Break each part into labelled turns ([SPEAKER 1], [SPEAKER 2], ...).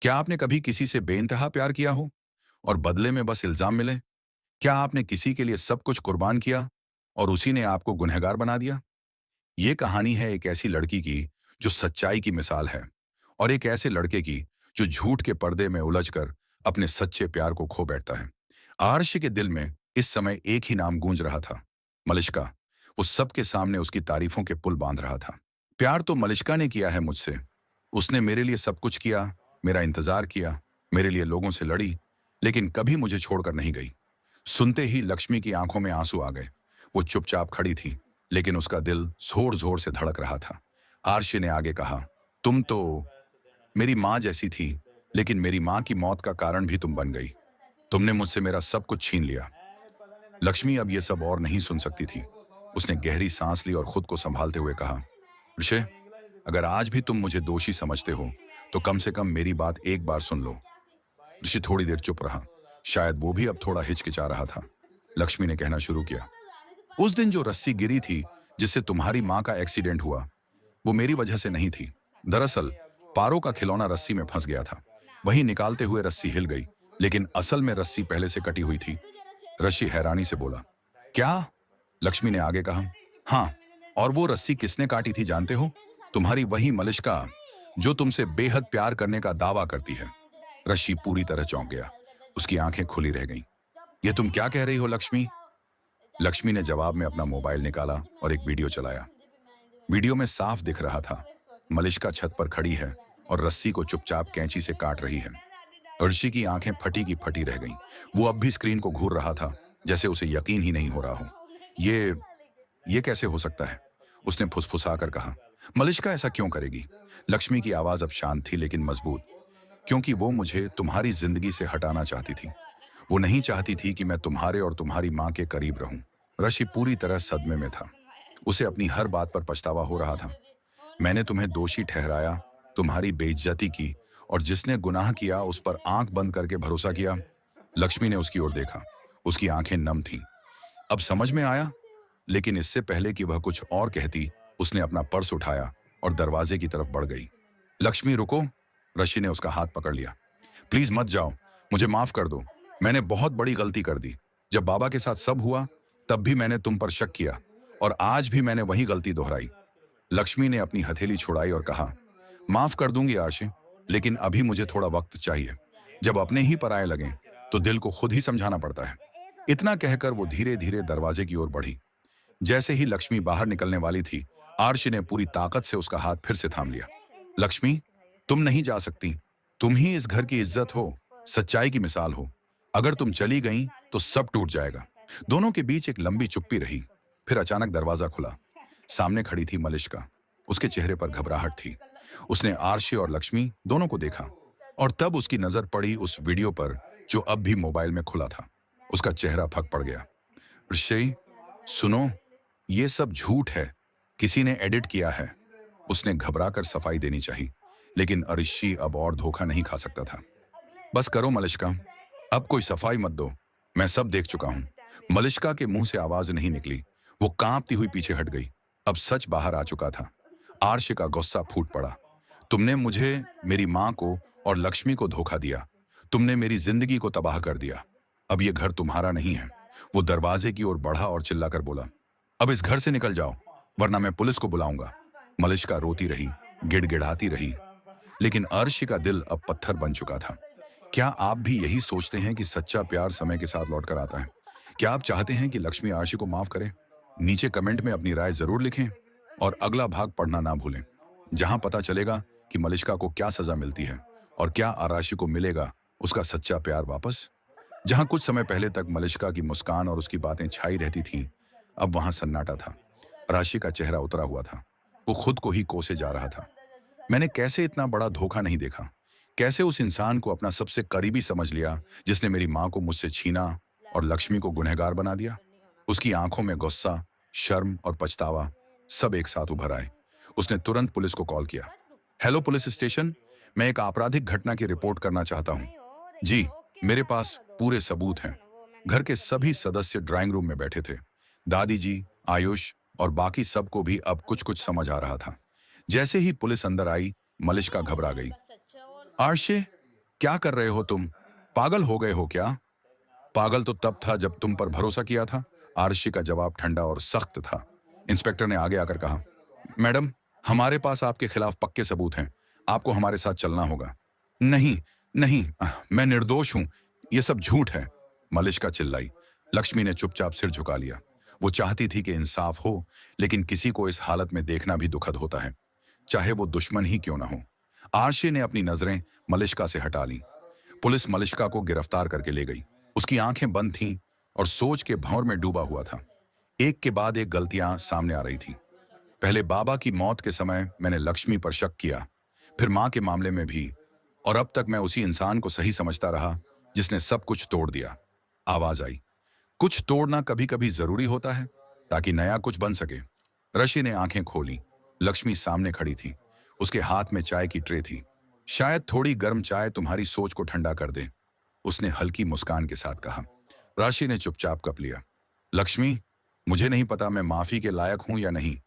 [SPEAKER 1] क्या आपने कभी किसी से बेइंतहा प्यार किया हो और बदले में बस इल्जाम मिले? क्या आपने किसी के लिए सब कुछ कुर्बान किया और उसी ने आपको गुनहगार बना दिया? ये कहानी है एक ऐसी लड़की की जो सच्चाई की मिसाल है और एक ऐसे लड़के की जो झूठ के पर्दे में उलझकर अपने सच्चे प्यार को खो बैठता है। आर्श के दिल में इस समय एक ही नाम गूंज रहा था, मलिश्का। वो सबके सामने उसकी तारीफों के पुल बांध रहा था। प्यार तो मलिश्का ने किया है मुझसे। उसने मेरे लिए सब कुछ किया, मेरा इंतजार किया, मेरे लिए लोगों से लड़ी, लेकिन कभी मुझे छोड़कर नहीं गई। सुनते ही लक्ष्मी की आंखों में आंसू आ गए। वो चुपचाप खड़ी थी, लेकिन उसका दिल जोर जोर से धड़क रहा था। आरशी ने आगे कहा, तुम तो मेरी माँ जैसी थी, लेकिन मेरी माँ की मौत का कारण भी तुम बन गई। तुमने मुझसे मेरा सब कुछ छीन लिया। लक्ष्मी अब ये सब और नहीं सुन सकती थी। उसने गहरी सांस ली और खुद को संभालते हुए कहा, ऋषि, अगर आज भी तुम मुझे दोषी समझते हो तो कम से कम मेरी बात एक बार सुन लो। ऋषि थोड़ी देर चुप रहा। शायद वो भी अब थोड़ा हिचकिचा रहा था। लक्ष्मी ने कहना शुरू किया, उस दिन जो रस्सी गिरी थी, जिससे तुम्हारी माँ का एक्सीडेंट हुआ, वो मेरी वजह से नहीं थी। दरअसल पारो का खिलौना रस्सी में फंस गया था। वहीं निकालते हुए रस्सी हिल गई, लेकिन असल में रस्सी पहले से कटी हुई थी। ऋषि हैरानी से बोला, क्या? लक्ष्मी ने आगे कहा, हाँ, और वो रस्सी किसने काटी थी जानते हो? तुम्हारी वही मलिश्का जो तुमसे बेहद प्यार करने का दावा करती है। ऋषि पूरी तरह चौंक गया। उसकी आंखें खुली रह गईं। ये तुम क्या कह रही हो लक्ष्मी? लक्ष्मी ने जवाब में अपना मोबाइल निकाला और एक वीडियो चलाया। वीडियो में साफ दिख रहा था, मलिश्का छत पर खड़ी है और रस्सी को चुपचाप कैंची से काट रही है। ऋषि की आंखें फटी की फटी रह गईं। वो अब भी स्क्रीन को घूर रहा था, जैसे उसे यकीन ही नहीं हो रहा हो। ये ये कैसे हो सकता है? उसने फुसफुसाकर कहा। मलिश्का ऐसा क्यों करेगी? लक्ष्मी की आवाज अब शांत थी लेकिन मजबूत। क्योंकि वो मुझे तुम्हारी जिंदगी से हटाना चाहती थी। वो नहीं चाहती थी कि मैं तुम्हारे और तुम्हारी माँ के करीब रहूं। ऋषि पूरी तरह सदमे में था। उसे अपनी हर बात पर पछतावा हो रहा था। मैंने तुम्हें दोषी ठहराया, तुम्हारी बेइज्जती की, और जिसने गुनाह किया उस पर आंख बंद करके भरोसा किया। लक्ष्मी ने उसकी ओर देखा। उसकी आंखें नम थीं। अब समझ में आया? लेकिन इससे पहले कि वह कुछ और कहती, उसने अपना पर्स उठाया और दरवाजे की तरफ बढ़ गई। लक्ष्मी रुको। ऋषि ने उसका हाथ पकड़ लिया। प्लीज मत जाओ, मुझे माफ कर दो। मैंने बहुत बड़ी गलती कर दी। जब बाबा के साथ सब हुआ, तब भी मैंने तुम पर शक किया, और आज भी मैंने वही गलती दोहराई। लक्ष्मी ने अपनी हथेली छुड़ाई और कहा, माफ कर दूंगी आशी, लेकिन अभी मुझे थोड़ा वक्त चाहिए। जब अपने ही पराये लगें तो दिल को खुद ही समझाना पड़ता है। इतना कहकर वो धीरे धीरे दरवाजे की ओर बढ़ी। जैसे ही लक्ष्मी बाहर निकलने वाली थी, आर्शी ने पूरी ताकत से उसका हाथ फिर से थाम लिया। लक्ष्मी, तुम नहीं जा सकती। तुम ही इस घर की इज्जत हो, सच्चाई की मिसाल हो। अगर तुम चली गई तो सब टूट जाएगा। दोनों के बीच एक लंबी चुप्पी रही। फिर अचानक दरवाजा खुला। सामने खड़ी थी मलिश्का। उसके चेहरे पर घबराहट थी। उसने आर्शी और लक्ष्मी दोनों को देखा, और तब उसकी नजर पड़ी उस वीडियो पर जो अब भी मोबाइल में खुला था। उसका चेहरा फक पड़ गया। ऋषि, सुनो, ये सब झूठ है। किसी ने एडिट किया है। उसने घबराकर सफाई देनी चाहिए, लेकिन अरिशी अब और धोखा नहीं खा सकता था। बस करो मलिश्का, अब कोई सफाई मत दो। मैं सब देख चुका हूं। मलिश्का के मुंह से आवाज नहीं निकली। वो कांपती हुई पीछे हट गई। अब सच बाहर आ चुका था। आर्श का गुस्सा फूट पड़ा। तुमने मुझे, मेरी माँ को और लक्ष्मी को धोखा दिया। तुमने मेरी जिंदगी को तबाह कर दिया। अब ये घर तुम्हारा नहीं है। वो दरवाजे की ओर बढ़ा और चिल्लाकर बोला, अब इस घर से निकल जाओ, वरना मैं पुलिस को बुलाऊंगा। मलिश्का रोती रही, गिड़गिड़ाती रही, लेकिन अर्शी का दिल अब पत्थर बन चुका था। क्या आप भी यही सोचते हैं कि सच्चा प्यार समय के साथ लौटकर आता है? क्या आप चाहते हैं कि लक्ष्मी आर्शी को माफ करे? नीचे कमेंट में अपनी राय जरूर लिखें, और अगला भाग पढ़ना ना भूलें, जहां पता चलेगा कि मलिश्का को क्या सजा मिलती है और क्या आराशी को मिलेगा उसका सच्चा प्यार वापस। जहां कुछ समय पहले तक मलिश्का की मुस्कान और उसकी बातें छाई रहती थीं, अब वहां सन्नाटा था। आराशी का चेहरा उतरा हुआ था। वो खुद को ही कोसे जा रहा था। मैंने कैसे इतना बड़ा धोखा नहीं देखा? कैसे उस इंसान को अपना सबसे करीबी समझ लिया जिसने मेरी माँ को मुझसे छीना और लक्ष्मी को गुनहगार बना दिया? उसकी आंखों में गुस्सा, शर्म और पछतावा सब एक साथ उभर आए। उसने तुरंत पुलिस को कॉल किया। हेलो पुलिस स्टेशन, मैं एक आपराधिक घटना की रिपोर्ट करना चाहता हूँ। जी, मेरे पास पूरे सबूत हैं। घर के सभी सदस्य ड्राइंग रूम में बैठे थे। दादी जी, आयुष और बाकी सबको भी अब कुछ कुछ समझ आ रहा था। जैसे ही पुलिस अंदर आई, मलिश्का घबरा गई। आर्शे, क्या कर रहे हो तुम? पागल हो गए हो क्या? पागल तो तब था जब तुम पर भरोसा किया था। आरशी का जवाब ठंडा और सख्त था। इंस्पेक्टर ने आगे आकर कहा, मैडम, हमारे पास आपके खिलाफ पक्के सबूत हैं। आपको हमारे साथ चलना होगा। नहीं, नहीं, मैं निर्दोष हूं। यह सब झूठ है। मलिष्का चिल्लाई। लक्ष्मी ने चुपचाप सिर झुका लिया। वो चाहती थी कि इंसाफ हो, लेकिन किसी को इस हालत में देखना भी दुखद होता है, चाहे वो दुश्मन ही क्यों ना हो। आरशी ने अपनी नजरें मलिष्का से हटा ली। पुलिस मलिष्का को गिरफ्तार करके ले गई। उसकी आंखें बंद थीं और सोच के भंवर में डूबा हुआ था। एक के बाद एक गलतियां सामने आ रही थीं। पहले बाबा की मौत के समय मैंने लक्ष्मी पर शक किया, फिर मां के मामले में भी, और अब तक मैं उसी इंसान को सही समझता रहा जिसने सब कुछ तोड़ दिया। आवाज आई, कुछ तोड़ना कभी कभी जरूरी होता है ताकि नया कुछ बन सके। ऋषि ने आंखें खोली। लक्ष्मी सामने खड़ी थी। उसके हाथ में चाय की ट्रे थी। शायद थोड़ी गर्म चाय तुम्हारी सोच को ठंडा कर दे, उसने हल्की मुस्कान के साथ कहा। राशि ने चुपचाप कप लिया। लक्ष्मी, मुझे नहीं पता मैं माफी के लायक हूं या नहीं,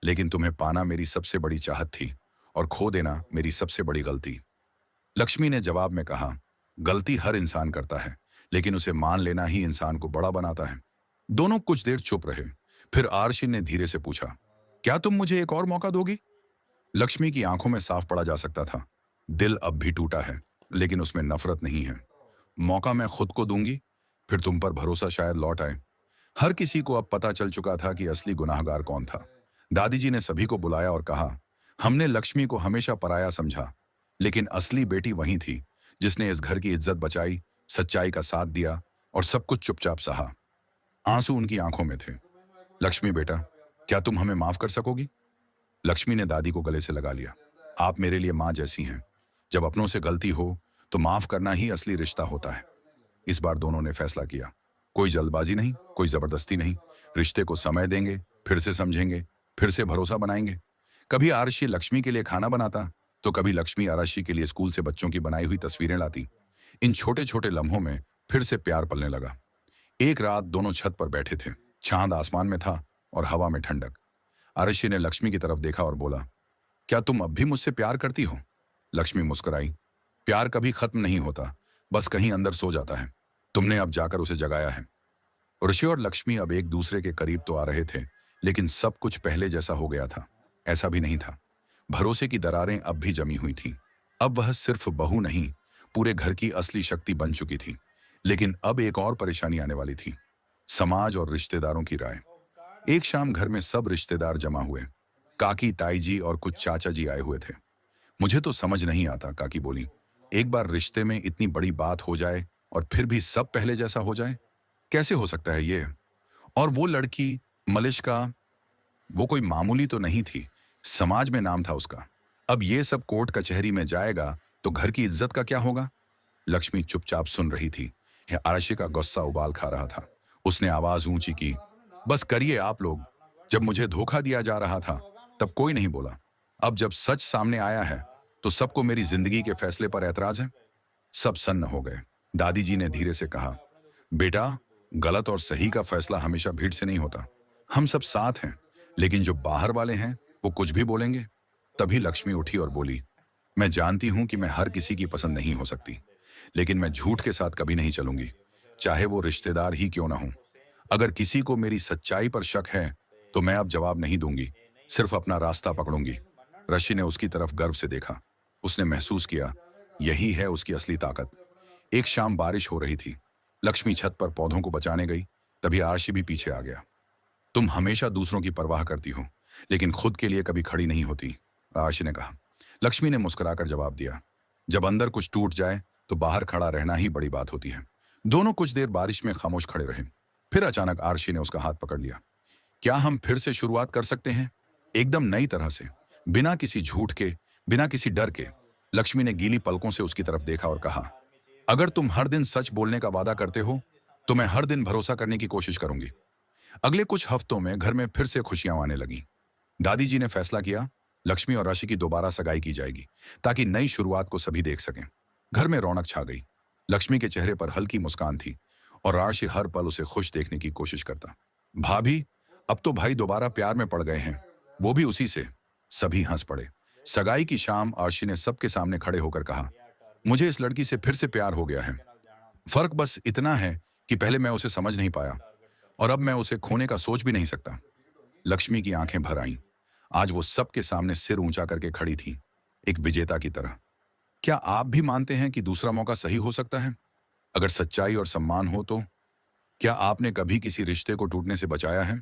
[SPEAKER 1] लेकिन तुम्हें पाना मेरी सबसे बड़ी चाहत थी और खो देना मेरी सबसे बड़ी गलती। लक्ष्मी ने जवाब में कहा, गलती हर इंसान करता है, लेकिन उसे मान लेना ही इंसान को बड़ा बनाता है। दोनों कुछ देर चुप रहे। फिर आरशी ने धीरे से पूछा, क्या तुम मुझे एक और मौका दोगी? लक्ष्मी की आंखों में साफ पड़ा जा सकता था। दिल अब भी टूटा है, लेकिन उसमें नफरत नहीं है। मौका मैं खुद को दूंगी, फिर तुम पर भरोसा शायद लौट आए। हर किसी को अब पता चल चुका था कि असली गुनाहगार कौन था। दादी जी ने सभी को बुलाया और कहा, हमने लक्ष्मी को हमेशा पराया समझा, लेकिन असली बेटी वही थी जिसने इस घर की इज्जत बचाई, सच्चाई का साथ दिया और सब कुछ चुपचाप सहा। आंसू उनकी आंखों में थे। लक्ष्मी बेटा, क्या तुम हमें माफ कर सकोगी? लक्ष्मी ने दादी को गले से लगा लिया। आप मेरे लिए माँ जैसी हैं। जब अपनों से गलती हो तो माफ करना ही असली रिश्ता होता है। इस बार दोनों ने फैसला किया, कोई जल्दबाजी नहीं, कोई जबरदस्ती नहीं। रिश्ते को समय देंगे, फिर से समझेंगे, फिर से भरोसा बनाएंगे। कभी आरशी लक्ष्मी के लिए खाना बनाता, तो कभी लक्ष्मी आरशी के लिए स्कूल से बच्चों की बनाई हुई तस्वीरें लाती। इन छोटे छोटे लम्हों में फिर से प्यार पलने लगा। एक रात दोनों छत पर बैठे थे। चांद आसमान में था और हवा में ठंडक। आरशी ने लक्ष्मी की तरफ देखा और बोला, क्या तुम अब भी मुझसे प्यार करती हो? लक्ष्मी मुस्कुराई। प्यार कभी खत्म नहीं होता, बस कहीं अंदर सो जाता है। तुमने अब जाकर उसे जगाया है। ऋषि और लक्ष्मी अब एक दूसरे के करीब तो आ रहे थे, लेकिन सब कुछ पहले जैसा हो गया था ऐसा भी नहीं था। भरोसे की दरारें अब भी जमी हुई थीं। अब वह सिर्फ बहू नहीं, पूरे घर की असली शक्ति बन चुकी थी। लेकिन अब एक और परेशानी आने वाली थी, समाज और रिश्तेदारों की राय। एक शाम घर में सब रिश्तेदार जमा हुए। काकी, ताई जी और कुछ चाचा जी आए हुए थे। मुझे तो समझ नहीं आता, काकी बोली, एक बार रिश्ते में इतनी बड़ी बात हो जाए और फिर भी सब पहले जैसा हो जाए, कैसे हो सकता है ये? और वो लड़की मलिष्का, वो कोई मामूली तो नहीं थी, समाज में नाम था उसका। अब ये सब कोर्ट कचहरी में जाएगा तो घर की इज्जत का क्या होगा? लक्ष्मी चुपचाप सुन रही थी। आरशी का गुस्सा उबाल खा रहा था। उसने आवाज ऊंची की, बस करिए आप लोग। जब मुझे धोखा दिया जा रहा था तब कोई नहीं बोला। अब जब सच सामने आया है तो सबको मेरी जिंदगी के फैसले पर ऐतराज है। सब सन्न हो गए। दादी जी ने धीरे से कहा, बेटा, गलत और सही का फैसला हमेशा भीड़ से नहीं होता। हम सब साथ हैं, लेकिन जो बाहर वाले हैं वो कुछ भी बोलेंगे। तभी लक्ष्मी उठी और बोली, मैं जानती हूं कि मैं हर किसी की पसंद नहीं हो सकती, लेकिन मैं झूठ के साथ कभी नहीं चलूंगी, चाहे वो रिश्तेदार ही क्यों ना हो। अगर किसी को मेरी सच्चाई पर शक है तो मैं अब जवाब नहीं दूंगी, सिर्फ अपना रास्ता पकड़ूंगी। ऋषि ने उसकी तरफ गर्व से देखा। उसने महसूस किया, यही है उसकी असली ताकत। एक शाम बारिश हो रही थी। लक्ष्मी छत पर पौधों को बचाने गई, तभी आरशी भी पीछे आ गया। तुम हमेशा दूसरों की परवाह करती हो, लेकिन खुद के लिए कभी खड़ी नहीं होती, आरशी ने कहा। लक्ष्मी ने मुस्कुराकर जवाब दिया, जब अंदर कुछ टूट जाए तो बाहर खड़ा रहना ही बड़ी बात होती है। दोनों कुछ देर बारिश में खामोश खड़े रहे। फिर अचानक आरशी ने उसका हाथ पकड़ लिया। क्या हम फिर से शुरुआत कर सकते हैं, एकदम नई तरह से, बिना किसी झूठ के, बिना किसी डर के? लक्ष्मी ने गीली पलकों से उसकी तरफ देखा और कहा, अगर तुम हर दिन सच बोलने का वादा करते हो तो मैं हर दिन भरोसा करने की कोशिश करूंगी। अगले कुछ हफ्तों में घर में फिर से खुशियां आने लगी। दादी जी ने फैसला किया, लक्ष्मी और राशि की दोबारा सगाई की जाएगी, ताकि नई शुरुआत को सभी देख सकें। घर में रौनक छा गई। लक्ष्मी के चेहरे पर हल्की मुस्कान थी और राशि हर पल उसे खुश देखने की कोशिश करता। भाभी, अब तो भाई दोबारा प्यार में पड़ गए हैं, वो भी उसी से। सभी हंस पड़े। सगाई की शाम आरशी ने सबके सामने खड़े होकर कहा, मुझे इस लड़की से फिर से प्यार हो गया है। फर्क बस इतना है कि पहले मैं उसे समझ नहीं पाया और अब मैं उसे खोने का सोच भी नहीं सकता। लक्ष्मी की आंखें भर आईं। आज वो सबके सामने सिर ऊंचा करके खड़ी थी, एक विजेता की तरह। क्या आप भी मानते हैं कि दूसरा मौका सही हो सकता है? अगर सच्चाई और सम्मान हो तो क्या आपने कभी किसी रिश्ते को टूटने से बचाया है?